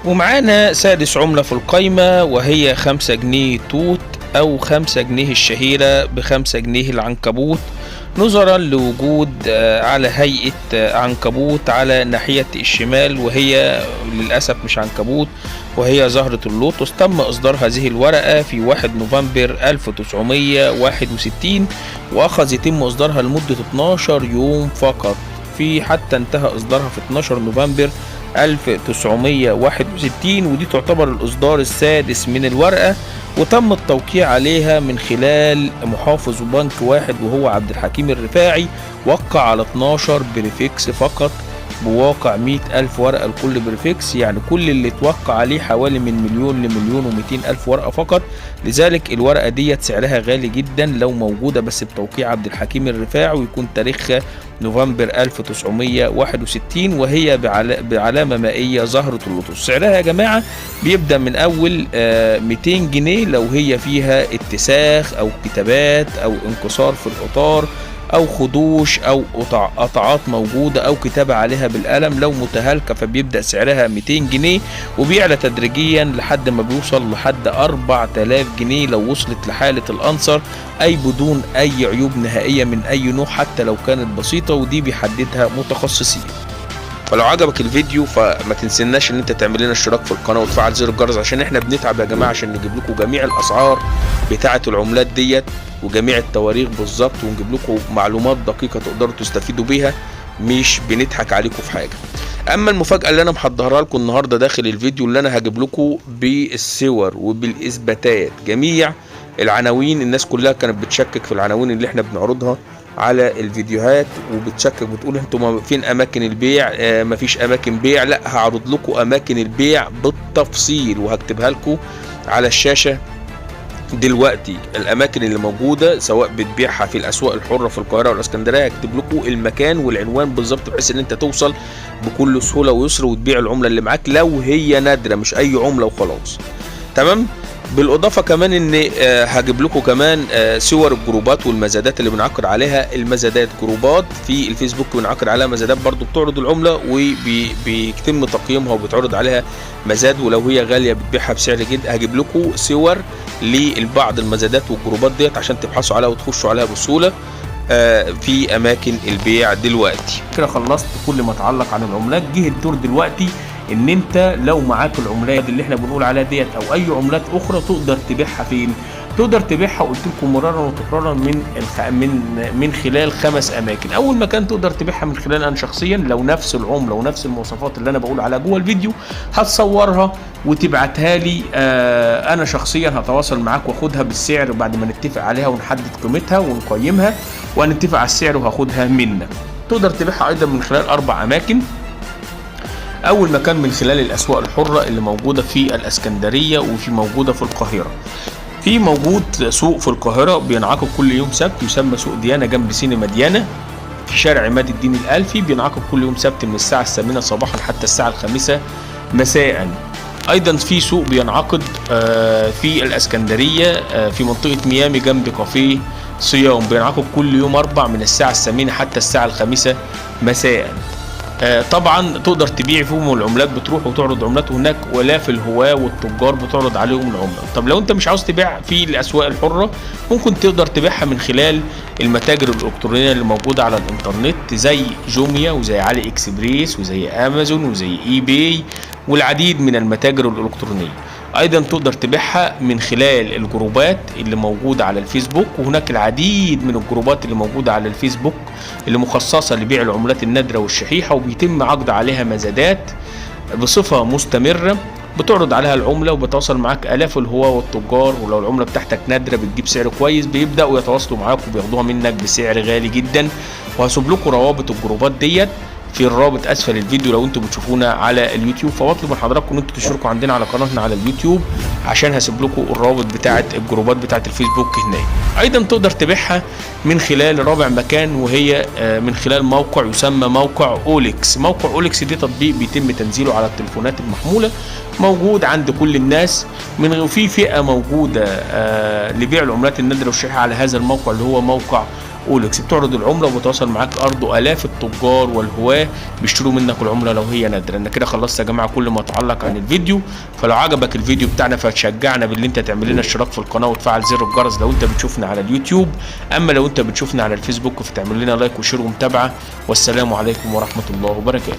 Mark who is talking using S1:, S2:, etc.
S1: ومعانا سادس عملة في القايمة وهي 5 جنيه توت أو 5 جنيه الشهيرة ب5 جنيه العنكبوت، نظرا لوجود على هيئة عنكبوت على ناحية الشمال، وهي للأسف مش عنكبوت وهي زهرة اللوتس. تم إصدار هذه الورقة في 1 نوفمبر 1961 وأخذ يتم إصدارها لمدة 12 يوم فقط، في حتى انتهى إصدارها في 12 نوفمبر 1961، ودي تعتبر الإصدار السادس من الورقة، وتم التوقيع عليها من خلال محافظ بنك واحد وهو عبد الحكيم الرفاعي، وقع على 12 بريفكس فقط بواقع 100,000 ورقة لكل بريفكس، يعني كل اللي توقع عليه حوالي من مليون لمليون و200 ألف ورقة فقط. لذلك الورقة ديت سعرها غالي جدا لو موجودة بس بتوقيع عبد الحكيم الرفاعي، ويكون تاريخها نوفمبر 1961، وهي بعلامة مائية زهرة اللوتس. سعرها يا جماعة بيبدأ من أول 200 جنيه لو هي فيها اتساخ أو كتابات أو انكسار في الإطار أو خدوش أو قطعات موجودة أو كتابة عليها بالقلم. لو متهالكة فبيبدأ سعرها 200 جنيه وبيعلى تدريجيا لحد ما بيوصل لحد 4000 جنيه لو وصلت لحالة الأنصر، أي بدون أي عيوب نهائية من أي نوع حتى لو كانت بسيطة، ودي بيحددها متخصصين. ولو عجبك الفيديو فما تنسيناش ان انت تعمل لنا اشتراك في القناه وتفعل زر الجرس، عشان احنا بنتعب يا جماعه عشان نجيب لكم جميع الاسعار بتاعه العملات ديت وجميع التواريخ بالظبط، ونجيب لكم معلومات دقيقه تقدروا تستفيدوا بيها، مش بنضحك عليكم في حاجه. اما المفاجاه اللي انا محضرها لكم النهارده داخل الفيديو، اللي انا هجيب لكم بالصور وبالاثباتات جميع العناوين. الناس كلها كانت بتشكك في العناوين اللي احنا بنعرضها على الفيديوهات وبتشكك بتقول انتوا فين اماكن البيع، مفيش اماكن بيع. لا، هعرض لكم اماكن البيع بالتفصيل وهكتبها لكم على الشاشه دلوقتي. الاماكن اللي موجوده سواء بتبيعها في الاسواق الحره في القاهره والاسكندريه، هكتب لكم المكان والعنوان بالظبط بحيث ان انت توصل بكل سهوله ويسر وتبيع العمله اللي معاك لو هي نادره، مش اي عمله وخلاص. تمام. بالاضافه كمان ان هجيب لكم كمان صور الجروبات والمزادات اللي بنعقد عليها. المزادات جروبات في الفيسبوك بنعقد عليها مزادات برضو بتعرض العمله وبيتم تقييمها وبتعرض عليها مزاد، ولو هي غاليه بتبيعها بسعر جد. هجيب لكم صور لبعض المزادات والجروبات ديت عشان تبحثوا عليها وتخشوا عليها بسهوله في اماكن البيع. دلوقتي كده خلصت كل ما يتعلق عن العملات. جه الدور دلوقتي ان انت لو معاك العملات اللي احنا بنقول عليها ديت او اي عملات اخرى تقدر تبيعها فين؟ تقدر تبيعها قلت لكم مرارا وتكرارا من خلال 5 اماكن. اول مكان تقدر تبيعها من خلال انا شخصيا، لو نفس العمله ونفس المواصفات اللي انا بقول عليها جوه الفيديو هتصورها وتبعتها لي، انا شخصيا هتواصل معاك واخدها بالسعر بعد ما نتفق عليها ونحدد قيمتها ونقيمها وهنتفق على السعر وهاخدها منك. تقدر تبيعها ايضا من خلال 4 اماكن. اول مكان من خلال الاسواق الحره اللي موجوده في الاسكندريه وفي موجوده في القاهره. في موجود سوق في القاهره بينعقد كل يوم سبت يسمى سوق ديانه جنب سينما ديانه في شارع عماد الدين الالفي، بينعقد كل يوم سبت من الساعه 8 صباحا حتى الساعه 5 مساء. ايضا في سوق بينعقد في الاسكندريه في منطقه ميامي جنب كافيه صيام، بينعقد كل يوم 4 من الساعه 8 حتى الساعه 5 مساء. طبعا تقدر تبيع فيهم العملات، بتروح وتعرض عملات هناك، ولاف الهواة والتجار بتعرض عليهم العملة. طب لو انت مش عاوز تبيع في الاسواق الحرة، ممكن تقدر تبيعها من خلال المتاجر الالكترونية اللي موجودة على الانترنت زي جوميا وزي علي اكسبريس وزي امازون وزي اي باي والعديد من المتاجر الالكترونية. ايضا تقدر تبيعها من خلال الجروبات اللي موجودة على الفيسبوك، وهناك العديد من الجروبات اللي موجودة على الفيسبوك اللي مخصصة لبيع العملات النادرة والشحيحة، وبيتم عقد عليها مزادات بصفة مستمرة، بتعرض عليها العملة وبتواصل معاك آلاف الهواة والتجار، ولو العملة بتاعتك نادرة بتجيب سعر كويس بيبدأوا يتواصلوا معاك وبياخدوها منك بسعر غالي جدا. وهسيب لكم روابط الجروبات ديت في الرابط اسفل الفيديو لو انتم بتشوفونا على اليوتيوب، فبطلب من حضراتكم ان انتم تشتركوا عندنا على قناتنا على اليوتيوب عشان هسيب لكم الرابط بتاعه الجروبات بتاعه الفيسبوك هناك. ايضا تقدر تبيعها من خلال رابع مكان، وهي من خلال موقع يسمى موقع اوليكس. موقع اوليكس دي تطبيق بيتم تنزيله على التليفونات المحموله، موجود عند كل الناس، في فئه موجوده لبيع العملات النادره والشحيحه على هذا الموقع اللي هو موقع اولكس، بتعرض العمله وبتواصل معاك ارضه الاف التجار والهواه بيشتروا منك العمله لو هي نادره. انا كده خلصت يا جماعه كل ما يتعلق عن الفيديو. فلو عجبك الفيديو بتاعنا فتشجعنا باللي انت تعمل لنا اشتراك في القناه وتفعل زر الجرس لو انت بتشوفنا على اليوتيوب. اما لو انت بتشوفنا على الفيسبوك فتعمل لنا لايك وشير ومتابعه. والسلام عليكم ورحمه الله وبركاته.